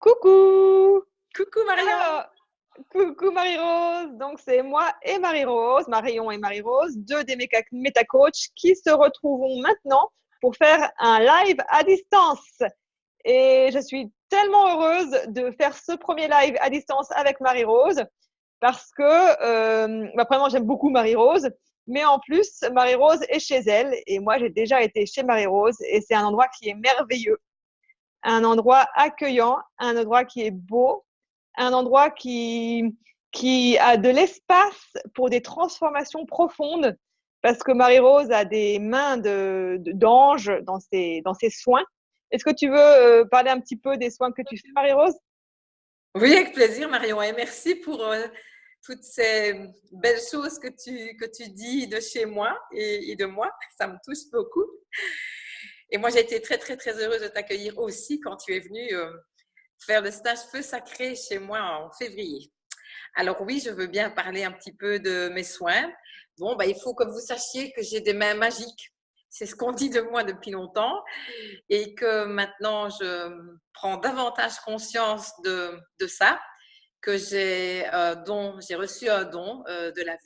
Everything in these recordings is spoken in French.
Coucou! Coucou Marion. Alors, coucou Marie-Rose. Donc, c'est moi et Marie-Rose, Marion et Marie-Rose, deux des méta-coachs qui se retrouvent maintenant pour faire un live à distance. Et je suis tellement heureuse de faire ce premier live à distance avec Marie-Rose parce que, premièrement, j'aime beaucoup Marie-Rose, mais en plus, Marie-Rose est chez elle et moi, j'ai déjà été chez Marie-Rose et c'est un endroit qui est merveilleux, un endroit accueillant, un endroit qui est beau, un endroit qui a de l'espace pour des transformations profondes, parce que Marie-Rose a des mains d'ange dans ses soins. Est-ce que tu veux parler un petit peu des soins que tu fais, Marie-Rose? Oui, avec plaisir Marion et merci pour toutes ces belles choses que tu dis de chez moi et de moi. Ça me touche beaucoup. Et moi, j'ai été très, très, très heureuse de t'accueillir aussi quand tu es venue faire le stage Feu Sacré chez moi en février. Alors oui, je veux bien parler un petit peu de mes soins. Bon, il faut que vous sachiez que j'ai des mains magiques. C'est ce qu'on dit de moi depuis longtemps et que maintenant, je prends davantage conscience de ça, que j'ai reçu un don de la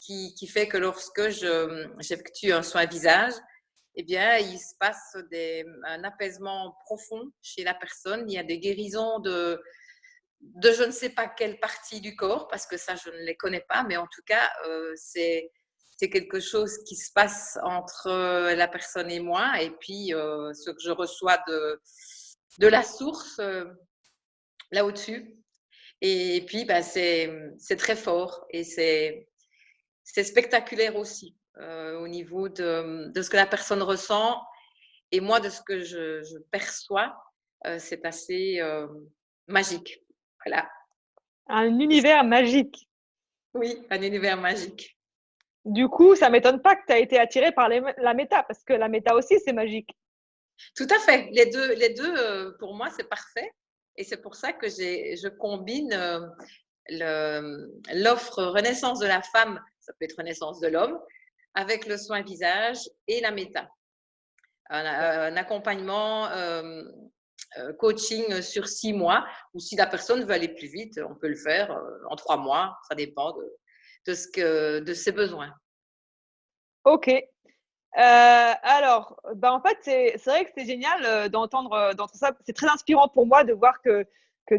vie qui fait que lorsque j'effectue un soin visage, eh bien, il se passe un apaisement profond chez la personne. Il y a des guérisons de je ne sais pas quelle partie du corps, parce que ça, je ne les connais pas, mais en tout cas, c'est quelque chose qui se passe entre la personne et moi, et puis ce que je reçois de la source là au-dessus. Et puis, c'est très fort et c'est spectaculaire aussi au niveau de ce que la personne ressent. Et moi, de ce que je perçois, c'est assez magique. Voilà. Un univers magique. Oui, un univers magique. Du coup, ça m'étonne pas que tu as été attirée par la méta, parce que la méta aussi, c'est magique. Tout à fait. Les deux pour moi, c'est parfait. Et c'est pour ça que je combine l'offre Renaissance de la femme, ça peut être Renaissance de l'homme, avec le soin visage et la méta. Un accompagnement coaching sur 6 mois, ou si la personne veut aller plus vite, on peut le faire en 3 mois. Ça dépend de ses besoins. Ok. Alors, en fait, c'est vrai que c'est génial d'entendre ça. C'est très inspirant pour moi de voir que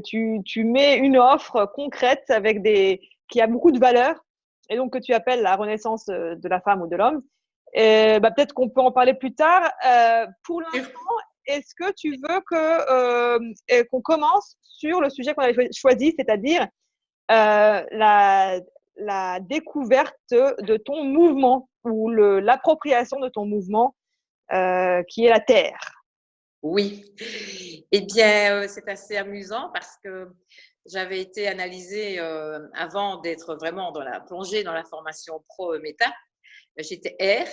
tu mets une offre concrète qui a beaucoup de valeur et donc que tu appelles la renaissance de la femme ou de l'homme. Et peut-être qu'on peut en parler plus tard. Pour l'instant, est-ce que tu veux qu'on commence sur le sujet qu'on avait choisi, c'est-à-dire la découverte de ton mouvement ou l'appropriation de ton mouvement qui est la Terre. Oui. Eh bien, c'est assez amusant parce que j'avais été analysée avant d'être vraiment plongée dans la formation pro méta. J'étais air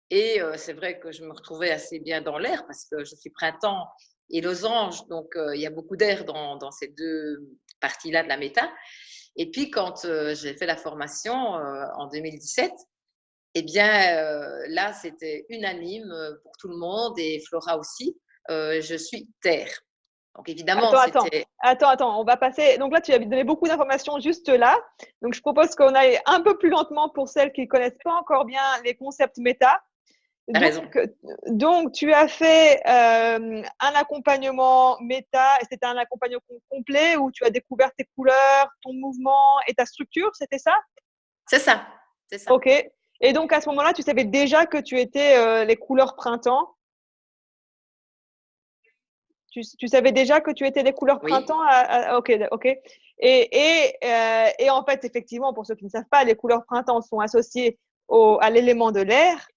et c'est vrai que je me retrouvais assez bien dans l'air parce que je suis printemps et losange, donc il y a beaucoup d'air dans ces deux parties-là de la méta. Et puis, quand j'ai fait la formation en 2017, eh bien, là, c'était unanime pour tout le monde et Flora aussi. Je suis terre. Donc, évidemment, c'était… Attends, on va passer. Donc là, tu as donné beaucoup d'informations juste là. Donc, je propose qu'on aille un peu plus lentement pour celles qui ne connaissent pas encore bien les concepts méta. T'as raison. Donc, tu as fait un accompagnement méta, et c'était un accompagnement complet où tu as découvert tes couleurs, ton mouvement et ta structure, c'était ça? C'est ça, c'est ça. Ok. Et donc, à ce moment-là, tu savais déjà que tu étais les couleurs printemps. Tu savais déjà que tu étais les couleurs Oui, printemps ok, ok. Et en fait, effectivement, pour ceux qui ne savent pas, les couleurs printemps sont associées à l'élément de l'air.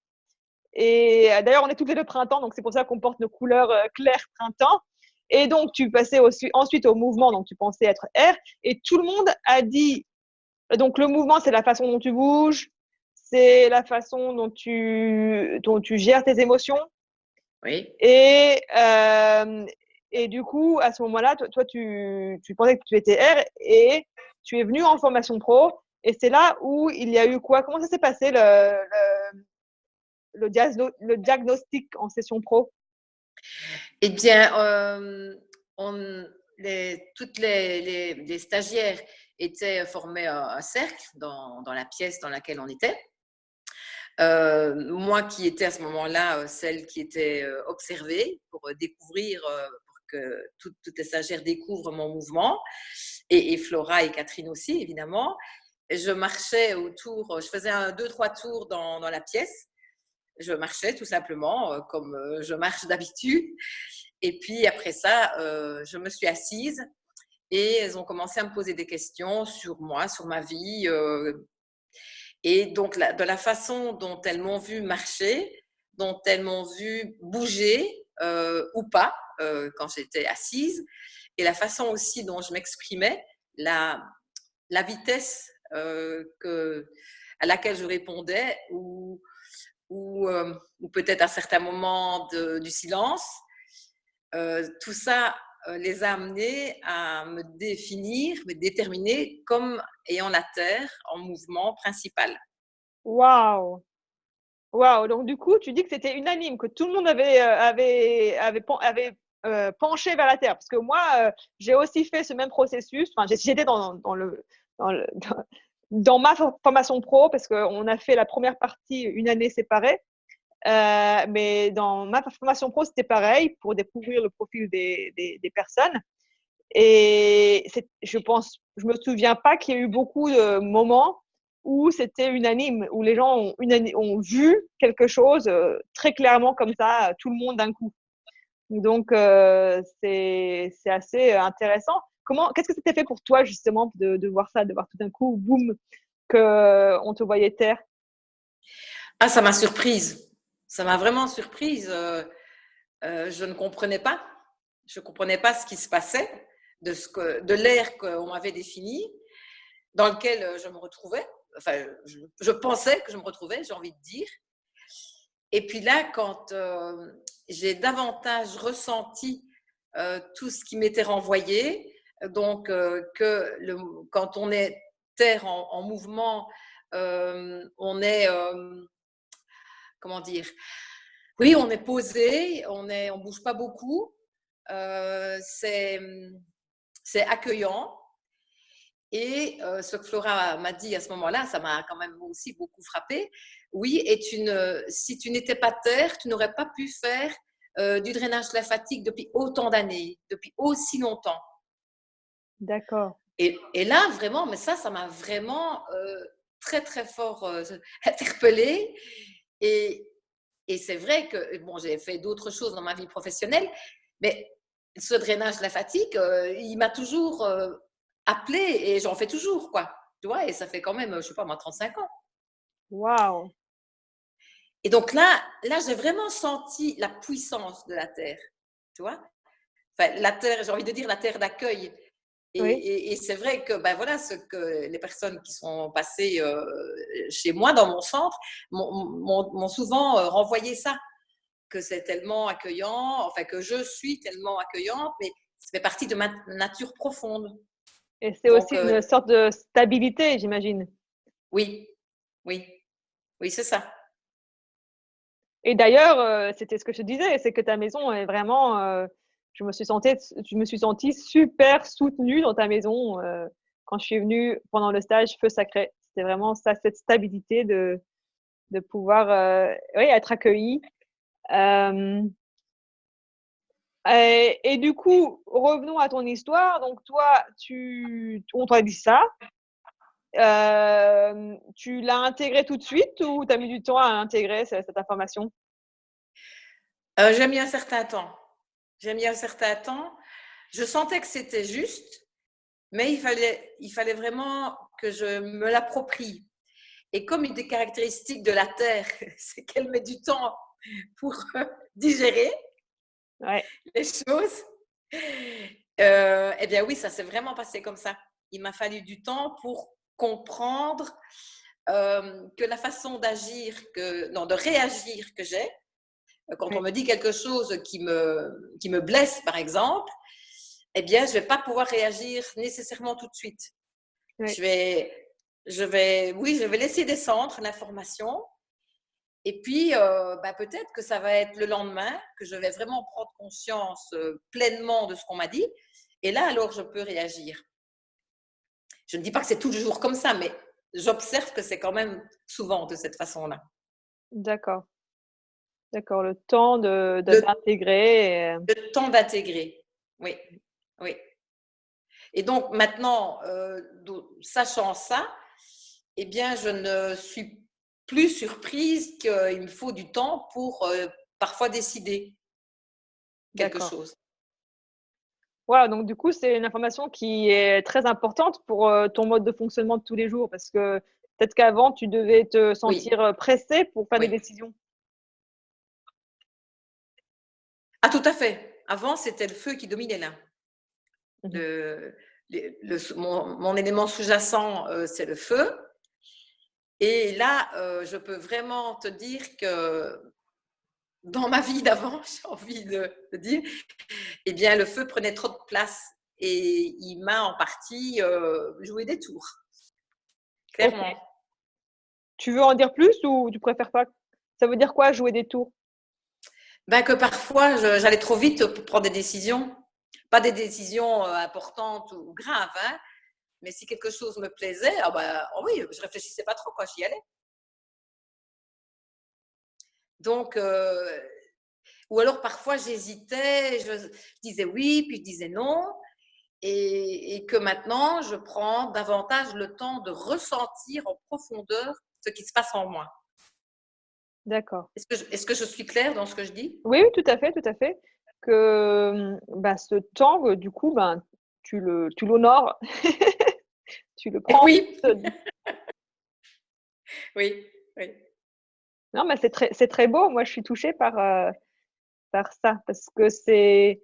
Et d'ailleurs, on est toutes les deux printemps, donc c'est pour ça qu'on porte nos couleurs claires printemps. Et donc, tu passais ensuite au mouvement, donc tu pensais être air. Et tout le monde a dit, donc le mouvement, c'est la façon dont tu bouges, c'est la façon dont tu gères tes émotions. oui. Et du coup, à ce moment-là, toi tu pensais que tu étais R et tu es venu en formation pro. Et c'est là où il y a eu quoi? Comment ça s'est passé le diagnostic en session pro? Eh bien, toutes les stagiaires étaient formées un cercle dans la pièce dans laquelle on était. Moi qui étais à ce moment-là celle qui était observée pour découvrir, pour que toutes les stagiaires découvrent mon mouvement, et Flora et Catherine aussi, évidemment. Je marchais autour, je faisais 2-3 tours dans la pièce. Je marchais tout simplement comme je marche d'habitude. Et puis après ça, je me suis assise et elles ont commencé à me poser des questions sur moi, sur ma vie. Et donc, de la façon dont elles m'ont vu marcher, dont elles m'ont vu bouger ou pas quand j'étais assise, et la façon aussi dont je m'exprimais, la vitesse à laquelle je répondais, ou peut-être à certains moments du silence, tout ça les a amenés à me définir, me déterminer comme ayant la Terre en mouvement principal. Waouh! Waouh! Donc du coup, tu dis que c'était unanime, que tout le monde avait penché vers la Terre. Parce que moi, j'ai aussi fait ce même processus. Enfin, j'étais dans ma formation pro, parce qu'on a fait la première partie une année séparée. Mais dans ma formation pro, c'était pareil, pour découvrir le profil des personnes. Et je me souviens pas qu'il y ait eu beaucoup de moments où c'était unanime, où les gens ont vu quelque chose très clairement comme ça, tout le monde d'un coup. Donc, c'est assez intéressant. Qu'est-ce que c'était fait pour toi, justement, de voir ça, de voir tout d'un coup, boum, qu'on te voyait taire? Ah, ça m'a surprise. Ça m'a vraiment surprise. Je ne comprenais pas. Je ne comprenais pas ce qui se passait, de l'air qu'on m'avait défini, dans lequel je me retrouvais. Enfin, je pensais que je me retrouvais, j'ai envie de dire. Et puis là, quand j'ai davantage ressenti tout ce qui m'était renvoyé, donc quand on est terre en mouvement, on est, comment dire, oui, on est posé, on bouge pas beaucoup, c'est accueillant. Et ce que Flora m'a dit à ce moment-là, ça m'a quand même aussi beaucoup frappée. Oui, si tu n'étais pas terre, tu n'aurais pas pu faire du drainage lymphatique depuis autant d'années, depuis aussi longtemps. D'accord. Et là, vraiment, mais ça m'a vraiment très, très fort interpellée. Et c'est vrai que, bon, j'ai fait d'autres choses dans ma vie professionnelle, mais ce drainage lymphatique, il m'a toujours appelé, et j'en fais toujours, quoi. Tu vois, et ça fait quand même, je sais pas moi, 35 ans. Waouh! Et donc là, j'ai vraiment senti la puissance de la terre, tu vois. Enfin, la terre, j'ai envie de dire la terre d'accueil. Oui. Et c'est vrai que ben voilà, ce que les personnes qui sont passées chez moi dans mon centre m'ont souvent renvoyé ça, que c'est tellement accueillant, enfin que je suis tellement accueillante, mais ça fait partie de ma nature profonde. Et c'est Donc aussi une sorte de stabilité, j'imagine. oui, oui, oui, c'est ça. Et d'ailleurs, c'était ce que je te disais, c'est que ta maison est vraiment, je me suis sentie super soutenue dans ta maison, quand je suis venue pendant le stage Feu Sacré. C'était vraiment ça, cette stabilité de pouvoir, oui, être accueillie. Hem et du coup, revenons à ton histoire. Donc toi, on t'a dit ça, tu l'as intégré tout de suite ou tu as mis du temps à intégrer cette information? J'ai mis un certain temps. J'ai mis un certain temps. Je sentais que c'était juste, mais il fallait vraiment que je me l'approprie. Et comme une des caractéristiques de la Terre, c'est qu'elle met du temps pour digérer Ouais. les choses, eh bien oui, ça s'est vraiment passé comme ça. Il m'a fallu du temps pour comprendre que la façon d'agir, non, de réagir que j'ai, quand on Ouais. me dit quelque chose qui me blesse, par exemple, eh bien, je ne vais pas pouvoir réagir nécessairement tout de suite. Ouais. Oui, je vais laisser descendre l'information. Et puis, bah, peut-être que ça va être le lendemain que je vais vraiment prendre conscience pleinement de ce qu'on m'a dit. Et là, alors, je peux réagir. Je ne dis pas que c'est toujours comme ça, mais j'observe que c'est quand même souvent de cette façon-là. D'accord. D'accord. Le temps Le, d'intégrer. le temps d'intégrer. Oui, oui. Et donc maintenant, sachant ça, eh bien, je ne suis plus surprise qu'il me faut du temps pour parfois décider quelque D'accord. chose. Voilà, donc du coup, c'est une information qui est très importante pour ton mode de fonctionnement de tous les jours parce que peut-être qu'avant, tu devais te Oui, sentir pressé pour faire des oui. décisions. Ah, tout à fait. Avant, c'était le feu qui dominait là. Mhm. Mon élément sous-jacent, c'est le feu. Et là, je peux vraiment te dire que dans ma vie d'avant, j'ai envie de dire, eh bien, le feu prenait trop de place et il m'a en partie joué des tours, Ok. clairement. Tu veux en dire plus ou tu préfères pas? Ça veut dire quoi, jouer des tours? Ben, que parfois, j'allais trop vite pour prendre des décisions. Pas des décisions importantes ou graves, hein, mais si quelque chose me plaisait, ah ben, oh oui, je réfléchissais pas trop quand j'y allais. Donc, ou alors parfois j'hésitais, je disais oui, puis je disais non, et que maintenant je prends davantage le temps de ressentir en profondeur ce qui se passe en moi. D'accord. Est-ce que je suis claire dans ce que je dis? Oui, oui, tout à fait, tout à fait. Que bah, ce temps, du coup, ben, tu l'honores, tu le prends. Oui, oui, oui. Non, mais c'est très beau. Moi, je suis touchée par ça parce que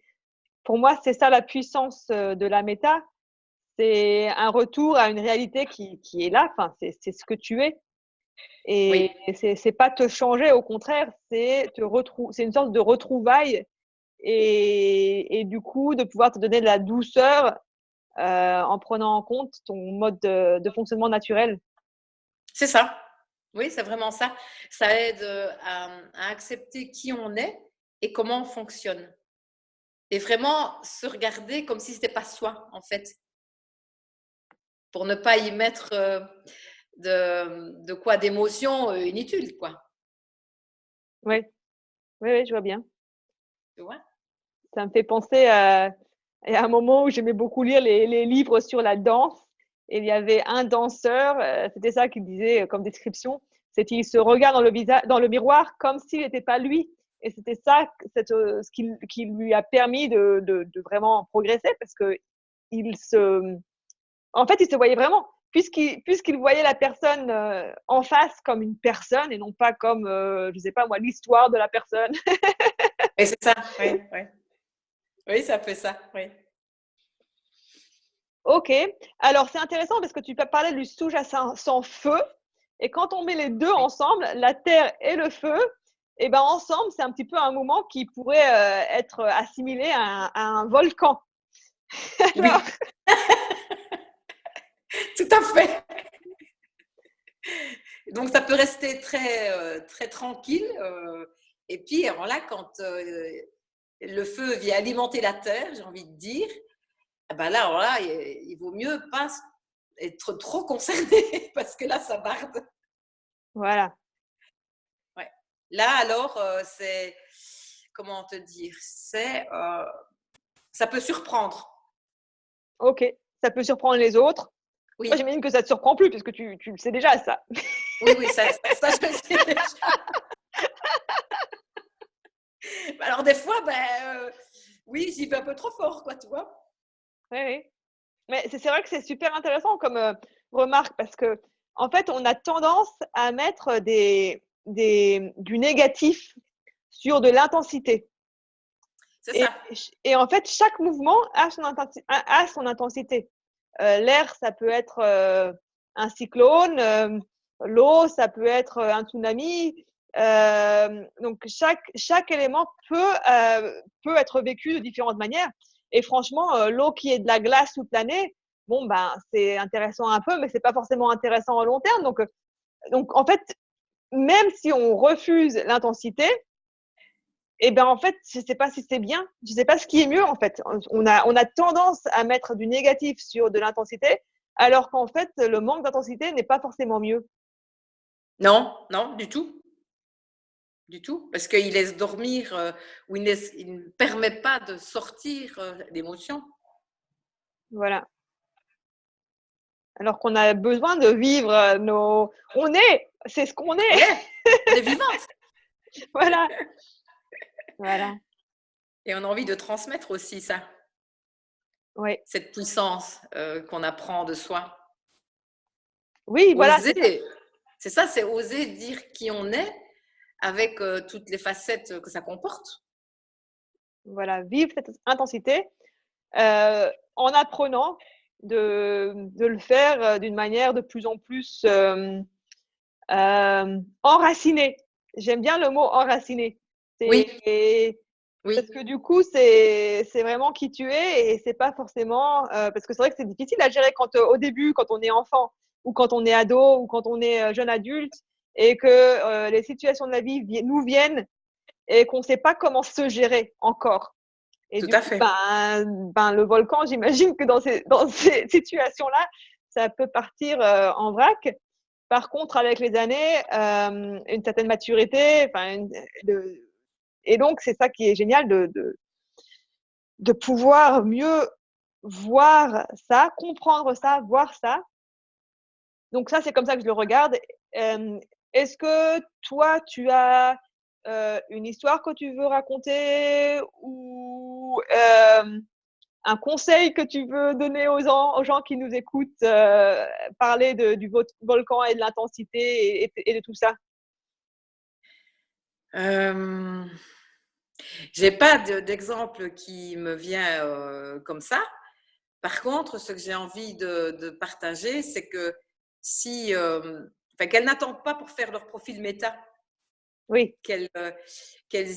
pour moi, c'est ça la puissance de la méta. C'est un retour à une réalité qui est là. Enfin, c'est ce que tu es. Et Oui, c'est pas te changer, au contraire, c'est une sorte de retrouvaille et du coup, de pouvoir te donner de la douceur en prenant en compte ton mode de fonctionnement naturel. c'est ça. Oui, c'est vraiment ça. Ça aide à accepter qui on est et comment on fonctionne. Et vraiment se regarder comme si c'était pas soi, en fait, pour ne pas y mettre de quoi d'émotions inutiles, quoi. Oui, oui, oui, je vois bien. Tu vois? Ça me fait penser à un moment où j'aimais beaucoup lire les livres sur la danse. Et il y avait un danseur, c'était ça qu'il disait comme description, c'est qu'il se regarde dans le miroir comme s'il n'était pas lui. Et c'était ça, ce qui lui a permis de vraiment progresser parce que en fait, il se voyait vraiment, puisqu'il voyait la personne en face comme une personne et non pas comme, je sais pas moi, l'histoire de la personne. Oui, c'est ça. Oui, oui. Oui, ça fait ça. Oui. Ok, alors c'est intéressant parce que tu parlais du sous-jacent sans feu. Et quand on met les deux Oui. ensemble, la terre et le feu, et ben ensemble, c'est un petit peu un moment qui pourrait être assimilé à un volcan. Alors, Oui, tout à fait. Donc, ça peut rester très tranquille. Et puis, alors là, quand le feu vient alimenter la terre, j'ai envie de dire, ah ben là, alors là, il vaut mieux pas être trop concerné parce que là, ça barde. voilà, Ouais. Là, alors, c'est, comment te dire, ça peut surprendre. ok, ça peut surprendre les autres. Toi, Oui, j'imagine que ça te surprend plus puisque tu le sais déjà ça. oui, oui, ça je le sais déjà. Alors, des fois, ben, oui, j'y vais un peu trop fort, quoi, tu vois. Oui, oui. Mais c'est vrai que c'est super intéressant comme remarque parce que en fait, on a tendance à mettre du négatif sur de l'intensité. C'est Et, ça. et en fait, chaque mouvement a son intensité. L'air, ça peut être un cyclone. L'eau, ça peut être un tsunami. Donc, chaque élément peut être vécu de différentes manières. Et franchement, l'eau qui est de la glace toute l'année, bon, ben, c'est intéressant un peu, mais c'est pas forcément intéressant à long terme. Donc, en fait, même si on refuse l'intensité, Et ben en fait, je sais pas si c'est bien, je sais pas ce qui est mieux en fait. On a tendance à mettre du négatif sur de l'intensité, alors qu'en fait, le manque d'intensité n'est pas forcément mieux. Non, non, du tout, du tout. Parce qu'il laisse dormir ou il ne permet pas de sortir d'émotions. Voilà. Alors qu'on a besoin de vivre c'est ce qu'on est. On est vivante. Voilà. Voilà. Et on a envie de transmettre aussi ça, Oui. cette puissance qu'on apprend de soi. Oui, voilà. Oser, c'est ça, c'est oser dire qui on est avec toutes les facettes que ça comporte. Voilà, vivre cette intensité en apprenant de le faire d'une manière de plus en plus enracinée. J'aime bien le mot enraciné. Oui, Parce oui, que du coup, c'est vraiment qui tu es et c'est pas forcément parce que c'est vrai que c'est difficile à gérer au début, quand on est enfant ou quand on est ado ou quand on est jeune adulte et que les situations de la vie nous viennent et qu'on ne sait pas comment se gérer encore. Et tout du à coup, fait. le volcan, j'imagine que dans ces situations-là, ça peut partir en vrac. Par contre, avec les années, une certaine maturité, et donc c'est ça qui est génial de pouvoir mieux voir ça, comprendre ça, voir ça. Donc ça, c'est comme ça que je le regarde. Est-ce que toi, tu as une histoire que tu veux raconter ou un conseil que tu veux donner aux gens qui nous écoutent parler du volcan et de l'intensité et de tout ça? Euh, j'ai pas d'exemple qui me vient comme ça. Par contre, ce que j'ai envie de partager, c'est que si, enfin, qu'elles n'attendent pas pour faire leur profil méta, Oui. qu'elles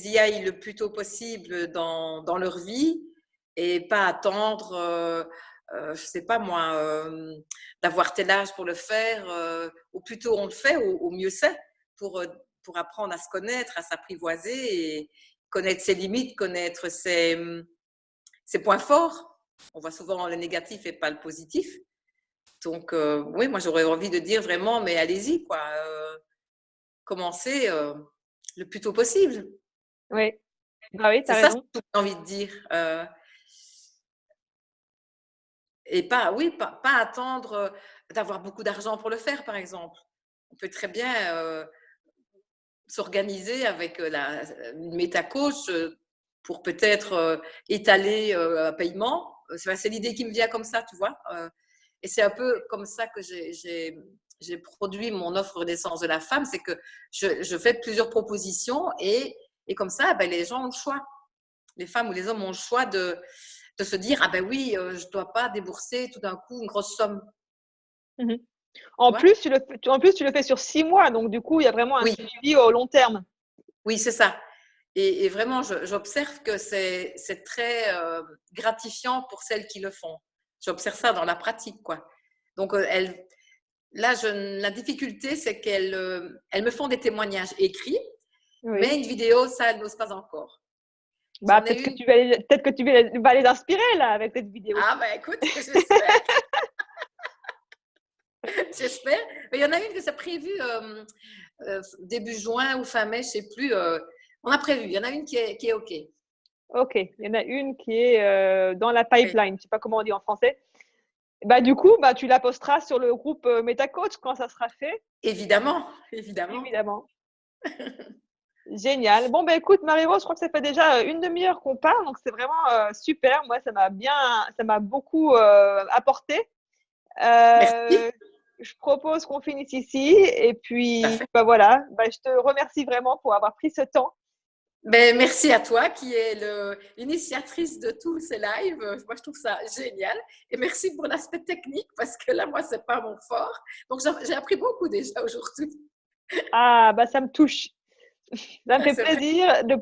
y aillent le plus tôt possible dans leur vie et pas attendre, je sais pas moi, d'avoir tel âge pour le faire. Au plus tôt on le fait, au mieux c'est pour apprendre à se connaître, à s'apprivoiser et connaître ses limites, connaître ses points forts. On voit souvent le négatif et pas le positif. Donc, oui, moi, j'aurais envie de dire vraiment, mais allez-y, quoi. Commencez le plus tôt possible. Oui. Bah oui, tu C'est as ça ce raison. que j'ai envie de dire. Et pas, oui, pas attendre d'avoir beaucoup d'argent pour le faire, par exemple. On peut très bien s'organiser avec une méta-coach pour peut-être étaler un paiement. C'est l'idée qui me vient comme ça, tu vois. Et c'est un peu comme ça que j'ai produit mon offre Renaissance de la femme, c'est que je fais plusieurs propositions et comme ça, ben, les gens ont le choix. Les femmes ou les hommes ont le choix de se dire, ah ben oui, je ne dois pas débourser tout d'un coup une grosse somme. Mmh. Tu En vois? plus, tu le fais sur 6 mois, donc du coup, il y a vraiment un Oui, suivi au long terme. oui, c'est ça. Et vraiment, j'observe que c'est très gratifiant pour celles qui le font. J'observe ça dans la pratique, quoi. Donc, là, la difficulté, c'est elles me font des témoignages écrits, mais Oui. une vidéo, ça, elles n'osent pas encore. Bah, J'en ai peut-être que une. vas les inspirer là avec cette vidéo. Ah, ben écoute, j'espère. J'espère. Mais il y en a une que c'est prévu début juin ou fin mai, je ne sais plus. On a prévu. Il y en a une qui est OK. OK, il y en a une qui est dans la Oui. pipeline, je sais pas comment on dit en français. Bah, du coup, bah, tu la posteras sur le groupe MetaCoach quand ça sera fait, Évidemment, évidemment. évidemment. Génial. Bon, bah, écoute, Marie-Rose, je crois que ça fait déjà une demi-heure qu'on parle, donc c'est vraiment super. Moi, ça m'a beaucoup apporté. Merci. Je propose qu'on finisse ici et Tout à puis, fait. bah, voilà, bah, je te remercie vraiment pour avoir pris ce temps. Ben, merci à toi qui es l'initiatrice de tous ces lives. Moi, je trouve ça génial. Et merci pour l'aspect technique parce que là, moi, ce n'est pas mon fort. Donc, j'ai appris beaucoup déjà aujourd'hui. Ah, bah, ça me touche. Ça me fait C'est vrai. plaisir de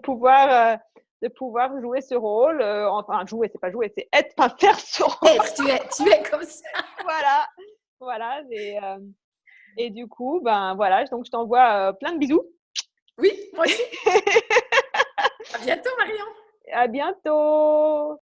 pouvoir jouer ce rôle. Enfin, jouer, c'est pas jouer, c'est être, enfin, faire ce rôle. Tu es comme ça. Voilà. Voilà. Et du coup, ben voilà. Donc, je t'envoie plein de bisous. Oui, moi aussi. À bientôt, Marion. À bientôt.